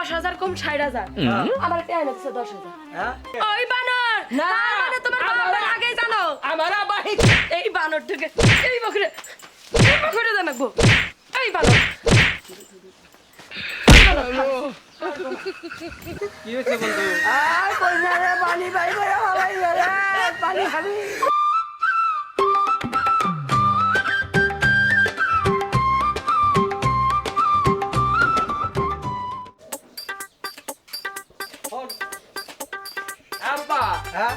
10,000 কম 60,000 আমার টাইম আছে 10,000 হ্যাঁ ওই বানর না। মানে তোমার বাবা আগে জানো আমার আবার এই বানর থেকে এই বকরে জানাবো এই বানর কি হয়েছে বন্ধু? আর কই না রে পানি বাই করে হলাই রে পানি খাবি আব্বা হ্যাঁ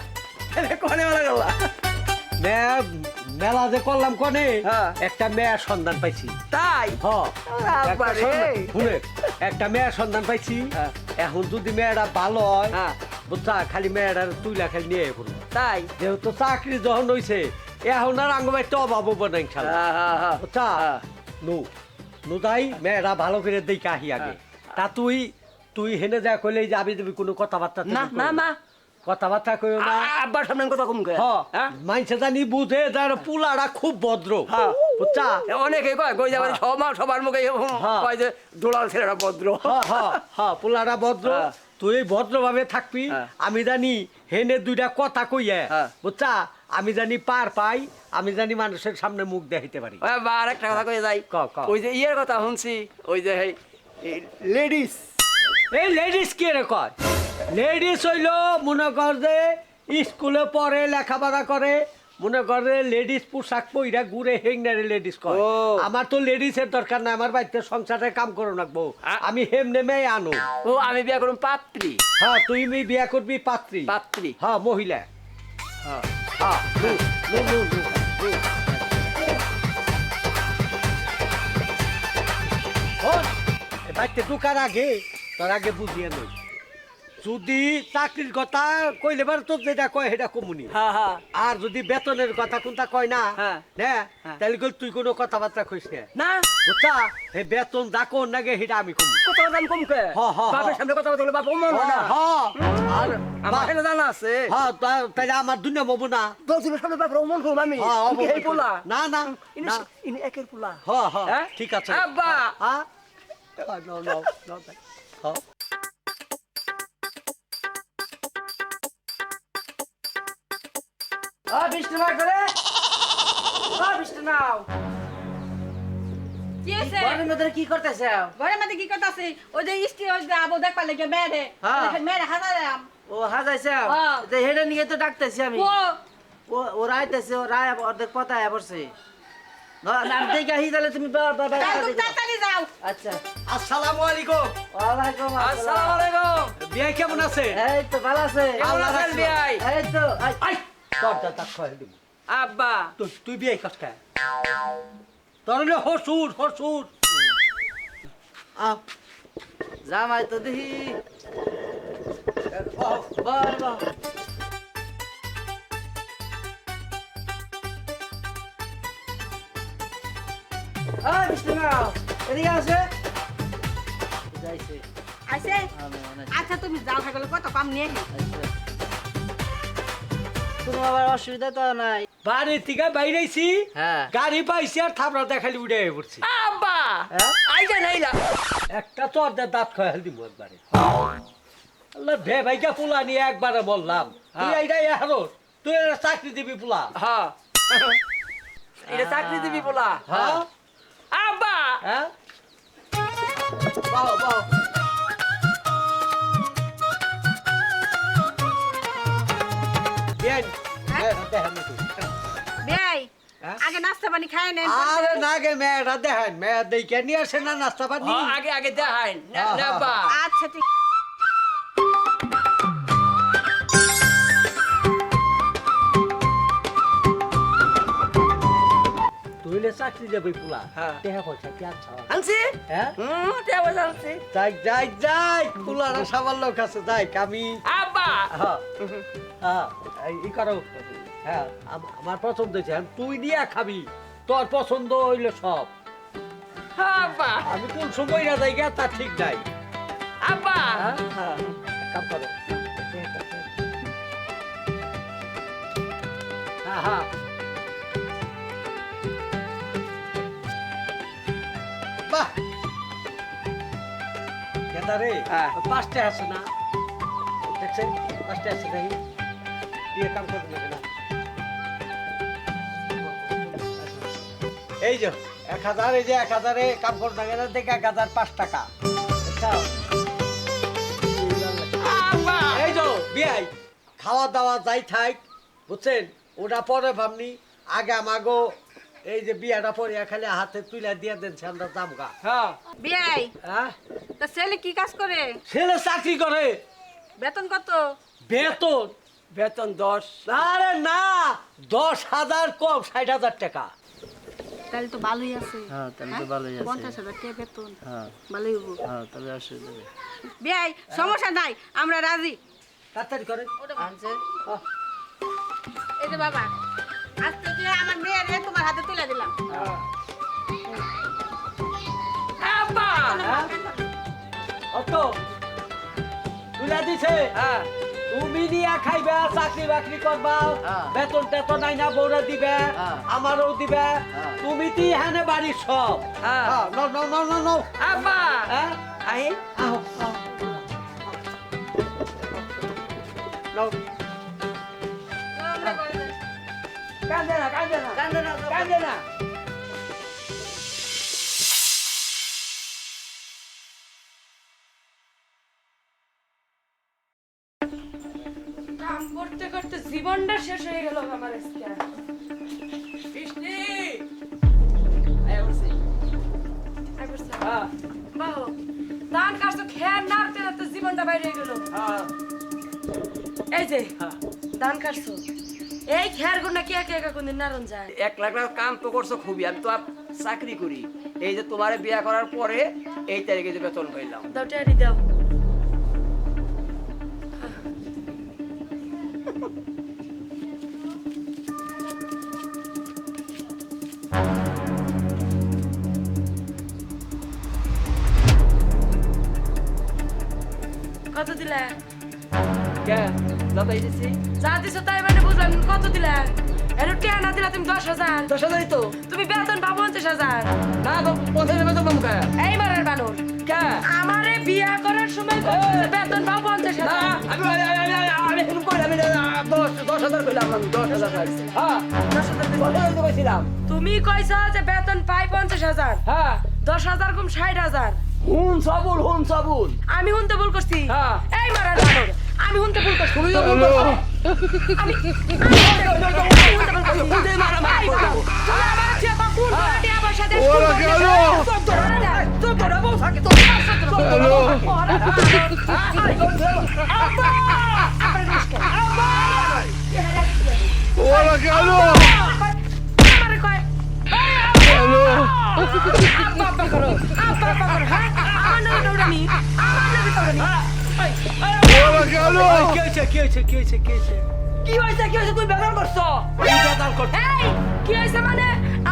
কোনে মারা গেল মেলা যে করলাম কনে হ্যাঁ। একটা মেয়ের সন্ধান পাইছি তাই হ আব্বা একটা রে সন্ধান- শুনে, একটা মেয়ের সন্ধান পাইছি হ্যাঁ। এখন যদি মেয়েটা ভালো হয় হ্যাঁ বুঝছা খালি মেয়েটার তুইলা খালি নিয়ে পড়বো তাই যেহেতু চাকরি যখন হইছে এখন আর আঙ্গ একটা অভাব হবো না ইনশাল্লাহ বুঝছা নু নু তাই মেয়েরা ভালো করে দেখে আহি আগে তা তুই হেনে যা কইলে যে আমি তুমি কোনো কথাবার্তা না না না কথাবার্তা কইও না আব্বার সামনে কথা কম কয় হ্যাঁ মাইনসে জানি বুঝে যার পুলাটা খুব ভদ্র হ্যাঁ। বুঝছা অনেকে কয় কই যাবে সবার মুখে হ্যাঁ। কয় যে দোলাল ছেলেরা ভদ্র পুলাটা ভদ্র হ্যাঁ। তুই ভদ্রভাবে থাকবি হ্যাঁ। আমি জানি হেনে দুইটা কথা কইয়া হ্যাঁ। বুঝছা আমি জানি পার পাই আমি জানি মানুষের সামনে মুখ দেখাইতে পারি আর একটা কথা কয়ে যাই ক, ক। ওই যে ইয়ের কথা শুনছি ওই যে লেডিস এই লেডিস কি রে কয় লেডিস হইল মনে কর যে স্কুলে পড়ে লেখাপড়া করে মনে করে লেডিস পোশাক পইরা ঘুরে হেংনারে লেডিস কয় ও। আমার তো লেডিসের দরকার নাই আমার বাড়িতে সংসারে কাম করো রাখবো আমি হেমনে মেয়ে আনো ও আমি বিয়া করুন পাত্রী হ্যাঁ তুই বিয়া করবি পাত্রী পাত্রী হ্যাঁ মহিলা হ্যাঁ হ্যাঁ নু, নু, নু, নু। শোন, এ বাড়িতে ঢোকার আগে তোর আগে বুঝিয়ে নই যদি চাকরির কথা কইলে বার তোর যেটা কয় সেটা কমুনি হ্যাঁ হ্যাঁ আর যদি বেতনের কথা কোনটা কয় না হ্যাঁ। হ্যাঁ হ্যাঁ। তাহলে কই তুই কোনো কথাবার্তা কইস না না বুঝছা এই বেতন যা কোন নাগে সেটা আমি কমু কথা দাম কম কে হ, হ, হ। বাপের সামনে কথা বলতে বাপ অমন না আর আমার এখানে জানা আছে হ্যাঁ তাহলে আমার দুনিয়া মবু না দশজনের সামনে বাপের অমন করব আমি হ্যাঁ, তুমি কি অবশ্যই। এই পোলা না না ইনি না ইনি একের পোলা হ্যাঁ হ্যাঁ হ্যাঁ? ঠিক আছে আব্বা। হ্যাঁ no no no হ্যাঁ বৃষ্টি না করে বৃষ্টি নাও কি আছে ঘরের মধ্যে কি করতেছে ঘরের মধ্যে কি কথা আছে ওই যে ইস্টি ওই যে আবু দেখবা লাগে মেরে হ্যাঁ। মেরে হাজারাম ও হাজাইছে হ্যাঁ। হেডে নিয়ে তো ডাকতেছি আমি ও ও রাইতেছে ও রায় অর্ধেক পতা পড়ছে নাম দেখে আহি তাহলে তুমি তাড়াতাড়ি যাও আচ্ছা আসসালামু আলাইকুম ওয়ালাইকুম আসসালামু আলাইকুম। বিয়াই কেমন আছে এই তো ভালো আছে কেমন আছেন বিয়াই? এই তো আই তোর দাদা কয় দিব আব্বা তুই বিয়াই কষ্ট খায় তোর হলো হসুর হসুর জামাই তো দেখি বাহ বাহ বৃষ্টি নাও এদিকে আছে যাইছে আইছে আচ্ছা তুমি যাও থাকলে কত কাম নিয়ে কোনো আবার অসুবিধা তো নাই বাড়ি থেকে বাইরেছি হ্যাঁ গাড়ি পাইছি আর থাপড়া দেখালি উঠে পড়ছি আব্বা হ্যাঁ? আইজা নাইলা একটা তোর দাঁত খয় দিব একবারে আল্লাহ ভে ভাইকা পোলা নিয়ে একবারে বললাম তুই এইটাই হারোস তুই একটা চাকরি দিবি পোলা হ্যাঁ এটা চাকরি দিবি বলা হ্যাঁ আব্বা হ্যাঁ বাও বাও bien দেখেন না তুই বেই হ্যাঁ? আগে নাস্তা পানি খায় নেন আরে না গে মেয়েরা দেখেন মেয়ে দেখে নিয়ে আসে না নাস্তা পানি হ্যাঁ, আগে আগে দেখাইন হ্যাঁ, না আব্বা আচ্ছা ঠিক তুইলে চাকরি যাবি পোলা হ্যাঁ। দেখা পয়সা কি আচ্ছা আনছি হ্যাঁ দেওয়া আনছি যাই যাই যাই পোলারা সবার লোক আছে যাই আমি আব্বা হ্যাঁ হ্যাঁ ই করো হ্যাঁ আমার পছন্দ হয়েছে তুই নিয়ে খাবি তোর পছন্দ হইলো সব হ্যাঁ, আব্বা আমি কোন সময় না যাই গা তা ঠিক নাই আব্বা হ্যাঁ হ্যাঁ এক কাম করো হ্যাঁ হ্যাঁ বাহ কেন হাজারে হ্যাঁ। পাঁচটা আছে না দেখছেন পাঁচটা আছে দেখি দিয়ে কাম করবে না এই যে 1000 এই যে 1000-এ কাম করবে না দেখে 1005 টাকা আচ্ছা এই যে বিয়াই খাওয়া দাওয়া যাই থাক বুঝছেন ওটা পরে ভাবনি আগে আমাগো এই যে বিয়াটা পরে খালি হাতে তুলে দিয়ে দেন আমরা দামগা হ্যাঁ বিয়াই হ্যাঁ তা ছেলে কি কাজ করে? ছেলে চাকরি করে বেতন কত? বেতন বেতন 10 আরে না 10,000 কম 60,000 টাকা তাহলে তো ভালোই আছে। হ্যাঁ তাহলে তো ভালোই আছে 50,000 টাকা বেতন, হ্যাঁ ভালোই হবো। হ্যাঁ তাহলে অসুবিধা নেই বিয়াই সমস্যা নাই, আমরা রাজি। তাড়াতাড়ি করেন আনছে এই যে বাবা, আজ থেকে আমার মেয়ের তোমার হাতে তুলে দিলাম। আব্বা অত তুলে দিছে হ্যাঁ তুমি নিয়া খাইবা চাকরি বাকরি করবা হ্যাঁ। বেতন টেতন নাই না বউরা দিবে হ্যাঁ। আমারও দিবে হ্যাঁ। তুমি তি হানে বাড়ির সব হ্যাঁ। নাও নাও নাও নাও নাও আব্বা হ্যাঁ আই আও আও নাও কান্দে না কান্দে না কান্দে না কান্দে না কাম করতে করতে জীবনটা শেষ হয়ে গেল আমার আজকে বৃষ্টি আয় বলছি হ্যাঁ বাহ ধান কাটছো খেয়ার নাড়তে নাড়তে জীবনটা বাইরে গেল হ্যাঁ এই যে হ্যাঁ ধান কাটছো এই খেয়ার গুনা কে কে কোনদিন নারন যায় 1 লাখ টাকা কাম তো করছো খুবই আমি তো চাকরি করি এই যে তোমারে বিয়া করার পরে এই তারিখে যে বেতন পাইলাম দাও টেয়ারি দাও কত দিলে কে দাদা দিছি যা দিছো তাই মানে বুঝলাম কত দিলে এর টেয়া না দিলে তুমি 10,000 10,000 তো তুমি বেতন পাবো 50,000 না তো 50,000 বেতন পাবো কে এই মারার বানর কে আমারে বিয়া করার সময় কইছে বেতন পাবো 50,000 না আমি শুরু করি আমি 10,000 কইলাম আমি 10,000 হ্যাঁ 10,000 তো কইছিলাম তুমি কইছো যে বেতন পাই 50,000 হ্যাঁ 10,000 কম 60,000 হুন সাবুল আমি হুনতে ভুল করছি হ্যাঁ। এই মারার বানর আমি হুনতে ভুল করছি তুমি তো ভুল করছো আমি হুনতে ভুল করছি হুনতে মারা মারা এই বানর, তুমি আমার চেয়ে কোন কোটি আবার সাথে তো তোরা বউ থাকে তো ওরা কেন আমারে কয় হ্যালো আব্বা করো হ্যাঁ আমার নাম দৌড়ানি কি হয়েছে কি হইছে তুই বেতন করছো এই কি হইছে মানে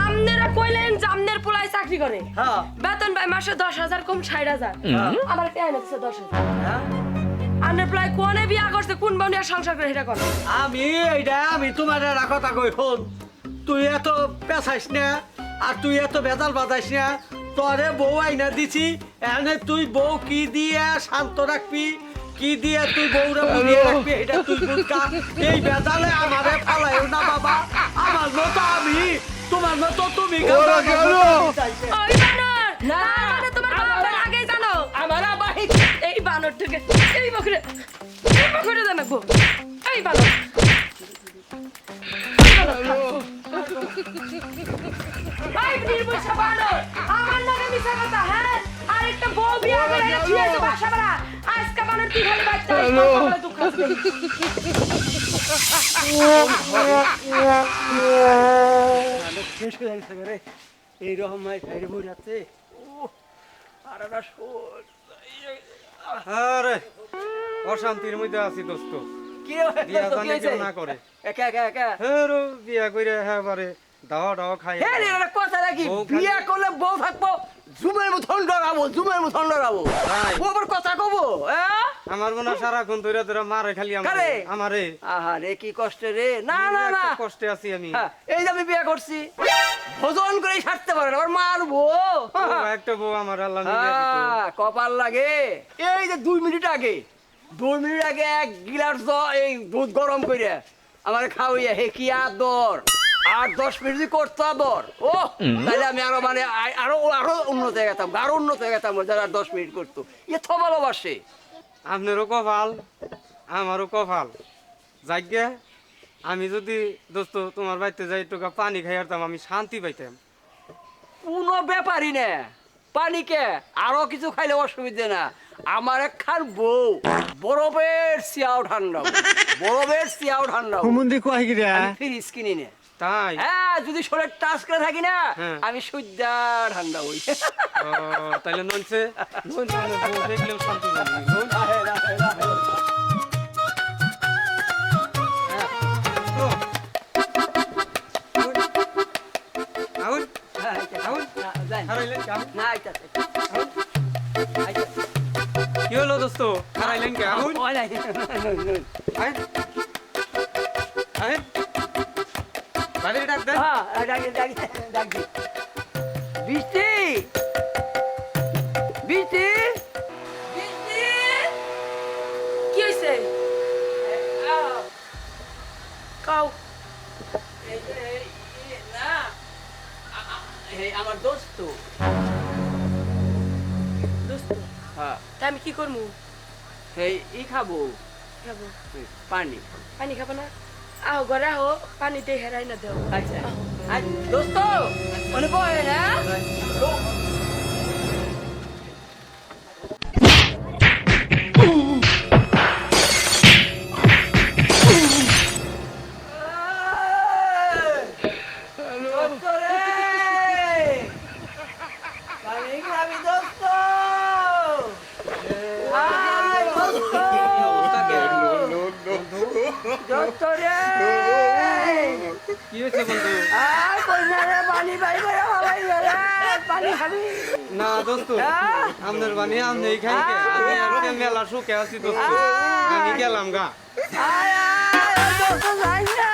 আমনেরা কইলেন যে আমনের পোলাই চাকরি করে হ্যাঁ বেতন পায় মাসে 10,000 কম 60,000 আমার টাইম আছে 10,000 আমনের পোলাই কোনে বিয়া করছে কোন বউনিয়া সংসার করে এটা করে আমি তোমার কথা কই শোন তুই এত পেছাইস না আর তুই এত বেজাল বাজাইস না তোরে বউ আইনা দিছি এনে তুই বউ কি দিয়ে শান্ত রাখবি কি দিয়ে তুই বউরা বুঝিয়ে রাখবি এটা তুই বুঝকা এই বেজালে আমারে ফালাইও না বাবা আমার মতো আমি তোমার মতো তুমি ওই বানর না মানে তোমার বাবার আগে জানো আমার বাহি এই বানর থেকে এই বকরে জানাবো এই বানর এই নির্বুঝা বানর আমার নামে মিছা কথা হ্যাঁ আর একটা বউ বিয়া করে ছুঁয়ে তো বাসা বাড়া আজকে বানর তুই খালি বাচ্চা বলে দুঃখ আছে শেষ হয়ে গেছে রে এইরকম মাই খাইরে বই যাচ্ছে আরে অশান্তির মধ্যে আছি দোস্ত কি বিয়া জানি কেউ না করে একা একা একা হ্যাঁ রো বিয়া কইরে হ্যাঁ বারে দাওয়া দাওয়া খাই হ্যাঁ রে এটা কথা নাকি বউ খালি- বিয়া করলে বউ থাকবো জুমের মতন ডরাবো তাই। ও আবার কথা কবো হ্যাঁ আমার মনে হয় সারাক্ষণ ধরে ধরে মারে খালি কারে? আমারে আহারে কি কষ্ট রে, না না না, একটা কষ্টে আছি আমি। হ্যাঁ, এই যে আমি বিয়ে করছি, ভোজন করে ছাড়তে পারে না, আবার মারবো। ও, একটা বউ আমার আল্লাহ মিলিয়ে দিত। কপাল লাগে। এই যে 2 মিনিট আগে 1 গিলাস এই দুধ গরম করে আমার খাওয়াইয়া হে কি আদর, আর 10 মিনিট যদি করতো আদর, ও তাহলে আমি আরো মানে আরো আরো উন্নত হয়ে গেতাম, আরো উন্নত হয়ে গেতাম যারা 10 মিনিট করতো। এ তো ভালোবাসে। আপনারও কপাল আমারও কপাল। যাইগে আমি যদি দোস্ত তোমার বাড়িতে যাই একটু পানি খাই আরতাম, আমি শান্তি পাইতাম। কোনো ব্যাপারই না, পানিকে আরো কিছু খাইলে অসুবিধা না। আমার একখান বউ বরফের সিয়াও ঠান্ডা, বরফের সিয়াও ঠান্ডা ফ্রিজ কিনি নে। তাই? হ্যাঁ, যদি শরীর টাচ করে থাকি না, হ্যাঁ। আমি সূর্যা ঠান্ডা হই। ও, তাইলে নইছে বউ দেখলেও শান্তি লাগে। আউন আউন হারাইলেন কি? আউন? না, আইতাছে। কি হলো দোস্ত, হারাইলেন কি? আউন ওই নাই। আয় আয় বাইরে ডাক দেন। হ্যাঁ, ডাক দি। বৃষ্টি, বৃষ্টি, বৃষ্টি। কি হইছে আও, কাও এই যে, না, এই আমার দোস্ত। দোস্ত হ্যাঁ, তা আমি কি করবো? এই খাবো, খাবো পানি। পানি খাবো না? আহো ঘরে আহো, পানিতে হেরাই না দেও। আচ্ছা, দোস্ত মনে পড়ে না? দোস্ত রে, পানি খাবি দোস্ত? আয় দোস্ত, দোস্ত রে। কি হয়েছে বন্ধু? আর কইনা রে, পানি পাই করে হলাই রে, পানি খাবি? না দোস্ত, হ্যাঁ? আপনার বানি আপনি খাই কে? আমি আজকে মেলা সুখে আছি দোস্ত, আমি গেলাম গা। আয় আয় দোস্ত যাই না।